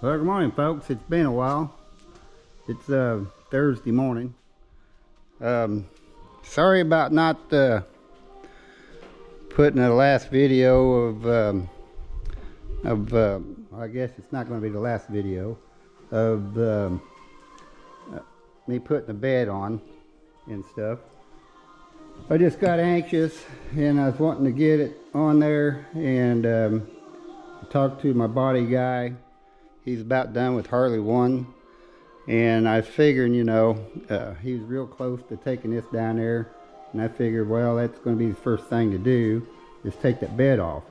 Well, good morning, folks. It's been a while. It's Thursday morning. Sorry about not putting the last video I guess it's not going to be the last video of me putting the bed on and stuff. I just got anxious and I was wanting to get it on there, and I talked to my body guy. He's about done with Harley 1, and I figured, you know, he was real close to taking this down there, and I figured, well, that's going to be the first thing to do, is take that bed off.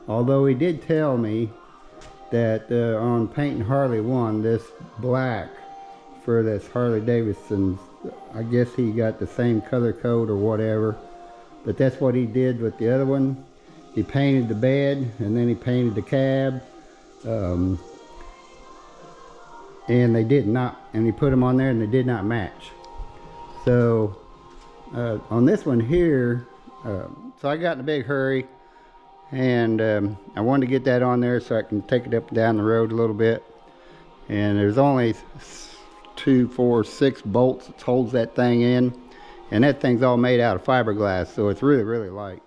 Although he did tell me that on painting Harley 1, this black for this Harley Davidson's, I guess he got the same color code or whatever, but that's what he did with the other one. He painted the bed, and then he painted the cab. And they did not, and he put them on there and they did not match. So on this one here, so I got in a big hurry, and I wanted to get that on there so I can take it up and down the road a little bit. And there's only 2, 4, 6 bolts that holds that thing in, and that thing's all made out of fiberglass, so it's really light.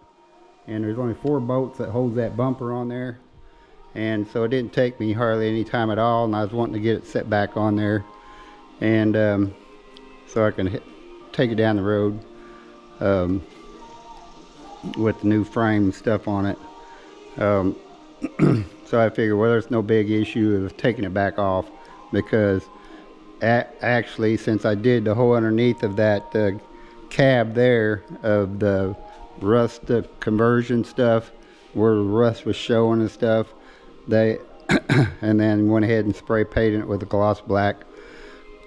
And there's only 4 bolts that holds that bumper on there. And so it didn't take me hardly any time at all, and I was wanting to get it set back on there, and so I can take it down the road with the new frame and stuff on it. So I figured, well, there's no big issue of taking it back off, because actually, since I did the whole underneath of that cab there of the rust conversion stuff, where the rust was showing and stuff, and then went ahead and spray painted it with a gloss black.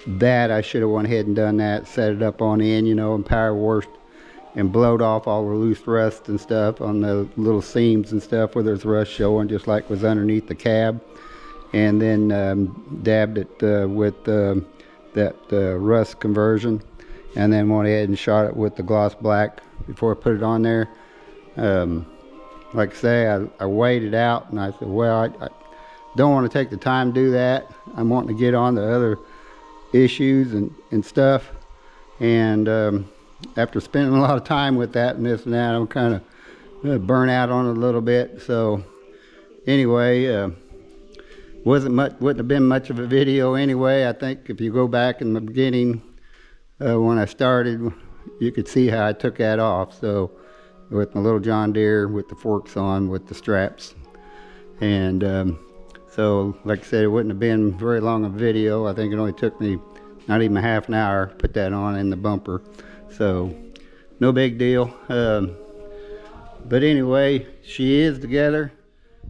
That I should have went ahead and done that, set it up on the end, you know, and power washed and blowed off all the loose rust and stuff on the little seams and stuff where there's rust showing, just like was underneath the cab, and then dabbed it with that rust conversion, and then went ahead and shot it with the gloss black before I put it on there. Like I say, I weighed it out, and I said, well, I don't want to take the time to do that. I'm wanting to get on to other issues and stuff. And after spending a lot of time with that and this and that, I'm kind of burnt out on it a little bit. So anyway, wouldn't have been much of a video anyway. I think if you go back in the beginning, when I started, you could see how I took that off. So with my little John Deere with the forks on with the straps, and so like I said, it wouldn't have been very long a video. I think it only took me not even a half an hour to put that on in the bumper, so no big deal. But anyway, she is together.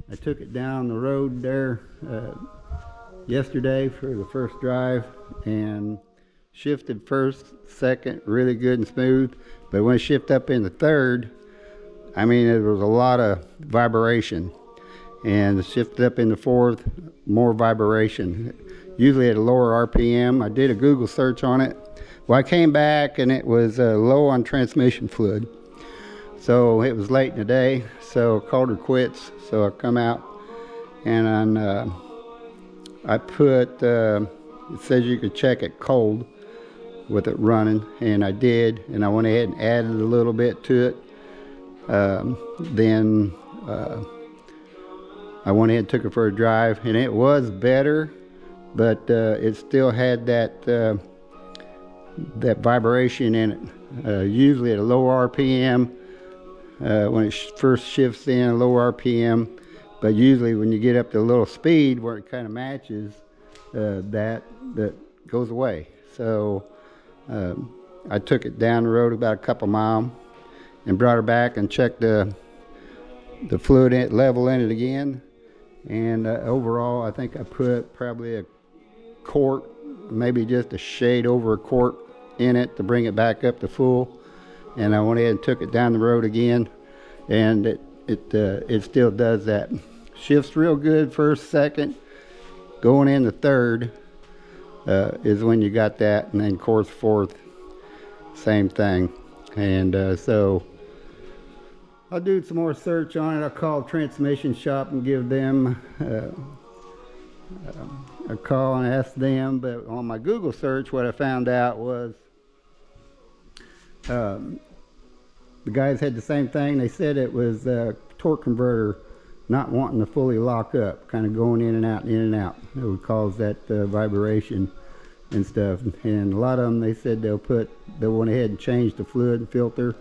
I took it down the road there yesterday for the first drive, and shifted first, second, really good and smooth. But when it shifted up in the third, I mean, there was a lot of vibration, and shifted up in the fourth, more vibration, usually at a lower RPM. I did a Google search on it. Well, I came back and it was low on transmission fluid, so it was late in the day, so I called her quits. So I come out, and I put it says you could check it cold with it running, and I did, and I went ahead and added a little bit to it. Then I went ahead and took it for a drive, and it was better, but it still had that vibration in it. Usually at a low RPM, when it first shifts in, a low RPM, but usually when you get up to a little speed where it kind of matches, that goes away. So I took it down the road about a couple miles and brought her back and checked the fluid level in it again, and overall I think I put probably a quart, maybe just a shade over a quart in it to bring it back up to full. And I went ahead and took it down the road again, and it still does that. Shifts real good first, second, going in the third is when you got that, and then of course fourth, same thing. And so I'll do some more search on it. I'll call a transmission shop and give them a call and ask them. But on my Google search, what I found out was the guys had the same thing. They said it was a torque converter not wanting to fully lock up, kind of going in and out and in and out. It would cause that vibration and stuff. And a lot of them, they said they went ahead and changed the fluid and filter.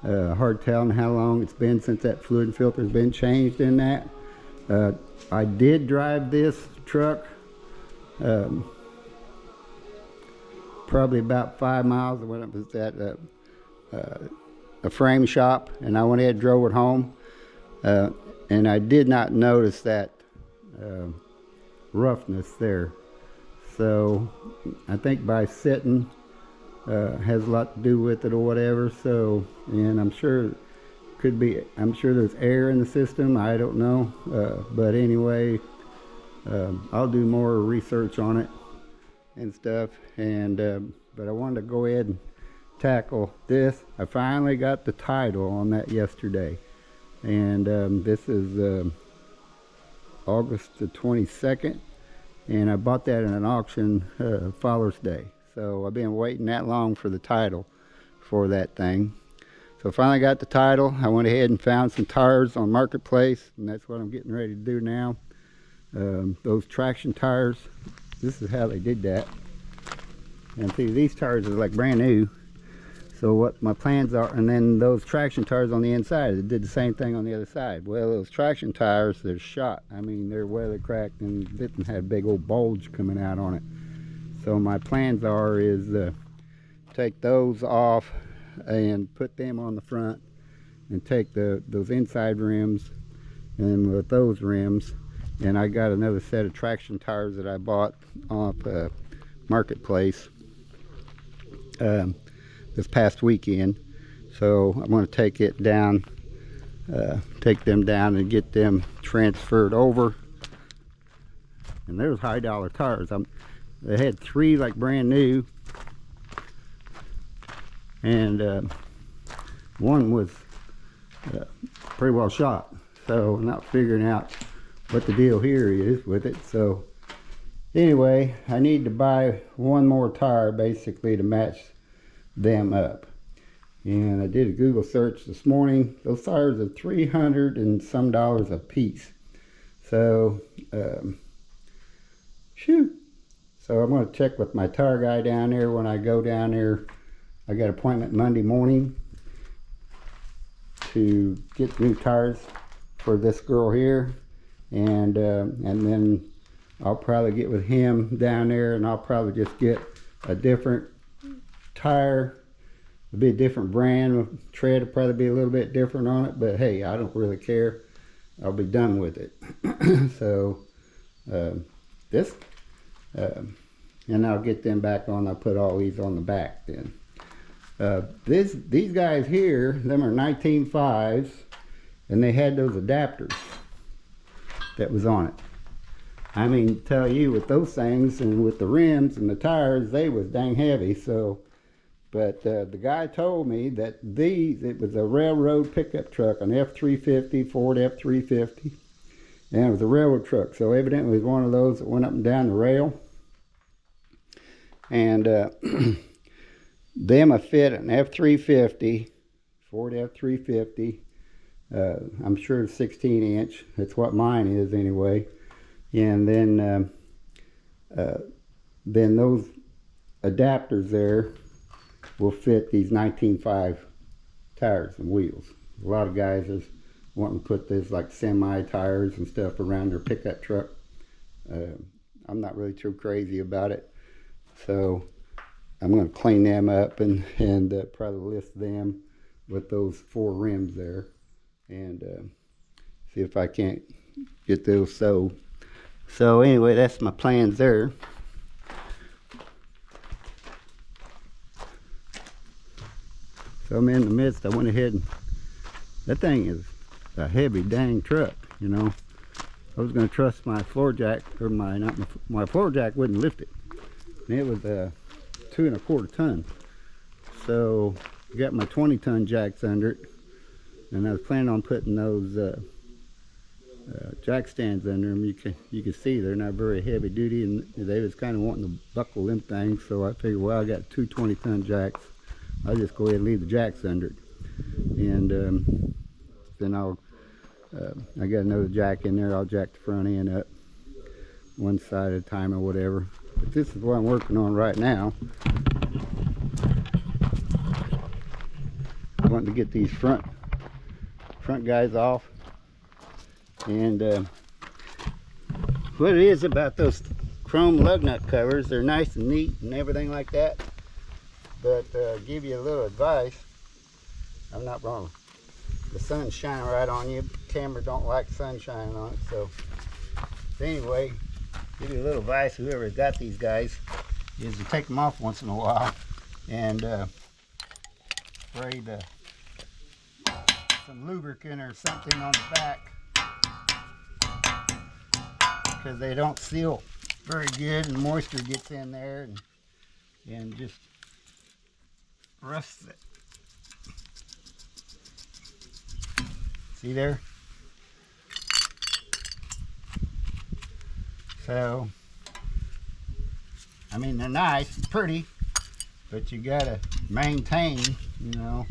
Hard telling how long it's been since that fluid and filter has been changed in that. I did drive this truck probably about 5 miles when it was at a frame shop, and I went ahead and drove it home, and I did not notice that roughness there. So I think by sitting has a lot to do with it or whatever. So, and I'm sure there's air in the system, I don't know, but anyway, I'll do more research on it and stuff. And but I wanted to go ahead and tackle this. I finally got the title on that yesterday, and this is August the 22nd, and I bought that in an auction Father's Day. So I've been waiting that long for the title for that thing. So I finally got the title. I went ahead and found some tires on Marketplace, and that's what I'm getting ready to do now. Those traction tires, this is how they did that. And see, these tires are like brand new. So what my plans are, and then those traction tires on the inside, they did the same thing on the other side. Well, those traction tires, they're shot. I mean, they're weather cracked, and this one had a big old bulge coming out on it. So my plans is take those off and put them on the front, and take those inside rims, and with those rims, and I got another set of traction tires that I bought off Marketplace this past weekend. So I'm going to take it down, take them down and get them transferred over. And there's high dollar tires. They had 3 like brand new, and one was pretty well shot. So I'm not figuring out what the deal here is with it. So anyway, I need to buy one more tire basically to match them up. And I did a Google search this morning. Those tires are $300 and some a piece. So shoot. So I'm going to check with my tire guy down there when I go down there. I got an appointment Monday morning to get new tires for this girl here, and then I'll probably get with him down there, and I'll probably just get a different tire. It'll be a different brand. Tread will probably be a little bit different on it, but hey, I don't really care. I'll be done with it. So and I'll get them back on. I'll put all these on the back then. These guys here, them are 19.5s, and they had those adapters that was on it. I mean, tell you, with those things and with the rims and the tires, they was dang heavy. So, but the guy told me that it was a railroad pickup truck, an F-350, Ford F-350, and it was a railroad truck. So evidently it was one of those that went up and down the rail. And them a fit an F-350, Ford F-350. I'm sure it's 16 inch. That's what mine is anyway. And then those adapters there will fit these 19.5 tires and wheels. A lot of guys are wanting to put this like semi tires and stuff around their pickup truck. I'm not really too crazy about it. So I'm going to clean them up and probably list them with those 4 rims there, and see if I can't get those sewed. So anyway, that's my plans there. So I'm in the midst. I went ahead and that thing is a heavy dang truck, you know. I was going to trust my floor jack, or my floor jack wouldn't lift it. And it was 2 1/4 ton. So I got my 20-ton jacks under it, and I was planning on putting those jack stands under them. You can see they're not very heavy duty, and they was kind of wanting to buckle them things. So I figured, well, I got two 20-ton jacks. I'll just go ahead and leave the jacks under it, and then I got another jack in there. I'll jack the front end up one side at a time or whatever. But this is what I'm working on right now. I want to get these front guys off. And what it is about those chrome lug nut covers, they're nice and neat and everything like that, but give you a little advice. I'm not wrong. The sun's shining right on you. Camera don't like sunshine on it. So anyway, give you a little advice. Whoever's got these guys is to take them off once in a while and spray some lubricant or something on the back, because they don't seal very good, and moisture gets in there and just rusts it. See there? So, I mean, they're nice and pretty, but you gotta maintain, you know.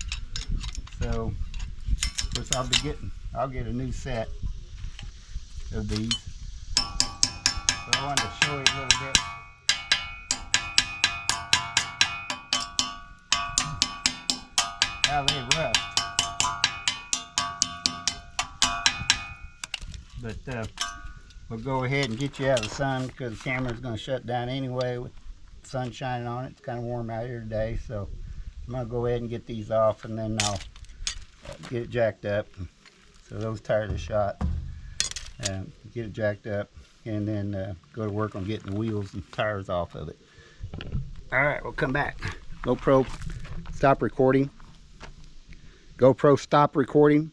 So, of course, I'll get a new set of these. So I wanted to show you a little bit. How they rust. But we'll go ahead and get you out of the sun, because the camera's going to shut down anyway with the sun shining on it. It's kind of warm out here today, so I'm going to go ahead and get these off, and then I'll get it jacked up. So those tires are shot. Get it jacked up, and then go to work on getting the wheels and tires off of it. Alright, we'll come back. GoPro, stop recording. GoPro, stop recording.